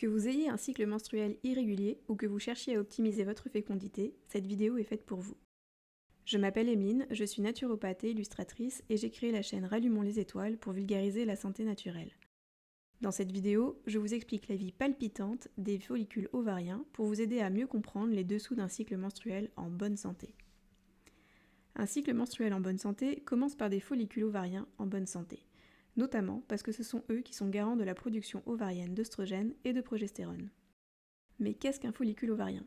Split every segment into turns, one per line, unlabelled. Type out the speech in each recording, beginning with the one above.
Que vous ayez un cycle menstruel irrégulier ou que vous cherchiez à optimiser votre fécondité, cette vidéo est faite pour vous. Je m'appelle Emeline, je suis naturopathe et illustratrice et j'ai créé la chaîne Rallumons les étoiles pour vulgariser la santé naturelle. Dans cette vidéo, je vous explique la vie palpitante des follicules ovariens pour vous aider à mieux comprendre les dessous d'un cycle menstruel en bonne santé. Un cycle menstruel en bonne santé commence par des follicules ovariens en bonne santé, notamment parce que ce sont eux qui sont garants de la production ovarienne d'œstrogènes et de progestérone. Mais qu'est-ce qu'un follicule ovarien ?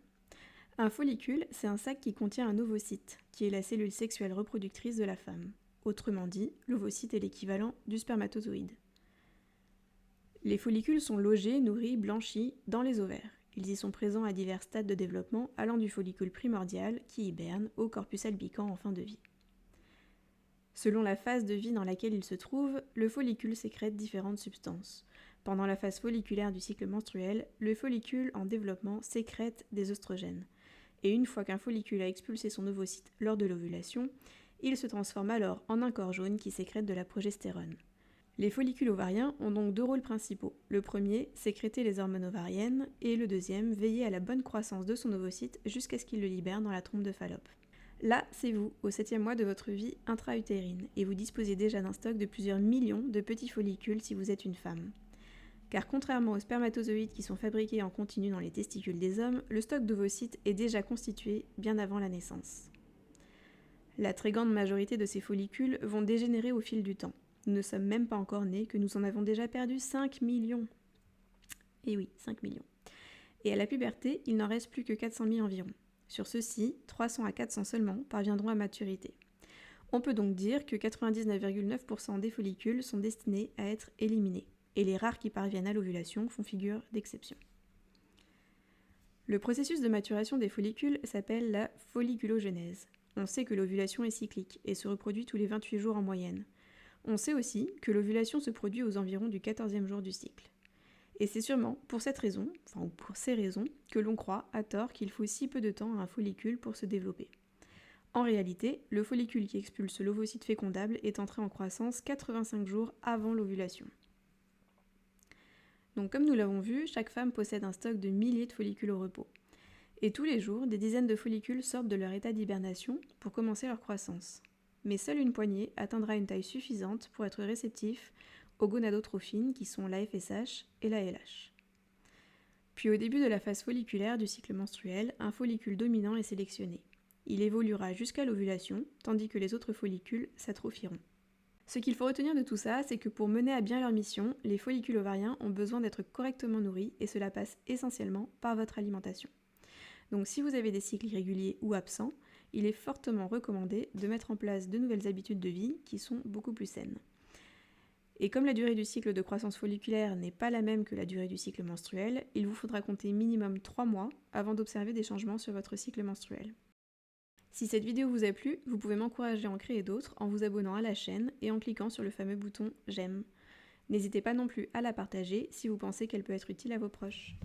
Un follicule, c'est un sac qui contient un ovocyte, qui est la cellule sexuelle reproductrice de la femme. Autrement dit, l'ovocyte est l'équivalent du spermatozoïde. Les follicules sont logés, nourris, blanchis dans les ovaires. Ils y sont présents à divers stades de développement, allant du follicule primordial, qui hiberne, au corpus albicans en fin de vie. Selon la phase de vie dans laquelle il se trouve, le follicule sécrète différentes substances. Pendant la phase folliculaire du cycle menstruel, le follicule en développement sécrète des œstrogènes. Et une fois qu'un follicule a expulsé son ovocyte lors de l'ovulation, il se transforme alors en un corps jaune qui sécrète de la progestérone. Les follicules ovariens ont donc deux rôles principaux. Le premier, sécréter les hormones ovariennes, et le deuxième, veiller à la bonne croissance de son ovocyte jusqu'à ce qu'il le libère dans la trompe de Fallope. Là, c'est vous, au 7e mois de votre vie intra-utérine, et vous disposez déjà d'un stock de plusieurs millions de petits follicules si vous êtes une femme. Car contrairement aux spermatozoïdes qui sont fabriqués en continu dans les testicules des hommes, le stock d'ovocytes est déjà constitué bien avant la naissance. La très grande majorité de ces follicules vont dégénérer au fil du temps. Nous ne sommes même pas encore nés que nous en avons déjà perdu 5 millions. Et oui, 5 millions. Et à la puberté, il n'en reste plus que 400 000 environ. Sur ceux-ci, 300 à 400 seulement parviendront à maturité. On peut donc dire que 99,9% des follicules sont destinés à être éliminés, et les rares qui parviennent à l'ovulation font figure d'exception. Le processus de maturation des follicules s'appelle la folliculogenèse. On sait que l'ovulation est cyclique et se reproduit tous les 28 jours en moyenne. On sait aussi que l'ovulation se produit aux environs du 14e jour du cycle. Et c'est sûrement pour cette raison, ou pour ces raisons, que l'on croit, à tort, qu'il faut si peu de temps à un follicule pour se développer. En réalité, le follicule qui expulse l'ovocyte fécondable est entré en croissance 85 jours avant l'ovulation. Donc comme nous l'avons vu, chaque femme possède un stock de milliers de follicules au repos. Et tous les jours, des dizaines de follicules sortent de leur état d'hibernation pour commencer leur croissance. Mais seule une poignée atteindra une taille suffisante pour être réceptif aux gonadotrophines qui sont la FSH et la LH. Puis au début de la phase folliculaire du cycle menstruel, un follicule dominant est sélectionné. Il évoluera jusqu'à l'ovulation, tandis que les autres follicules s'atrophieront. Ce qu'il faut retenir de tout ça, c'est que pour mener à bien leur mission, les follicules ovariens ont besoin d'être correctement nourris et cela passe essentiellement par votre alimentation. Donc si vous avez des cycles irréguliers ou absents, il est fortement recommandé de mettre en place de nouvelles habitudes de vie qui sont beaucoup plus saines. Et comme la durée du cycle de croissance folliculaire n'est pas la même que la durée du cycle menstruel, il vous faudra compter minimum 3 mois avant d'observer des changements sur votre cycle menstruel. Si cette vidéo vous a plu, vous pouvez m'encourager à en créer d'autres en vous abonnant à la chaîne et en cliquant sur le fameux bouton « J'aime ». N'hésitez pas non plus à la partager si vous pensez qu'elle peut être utile à vos proches.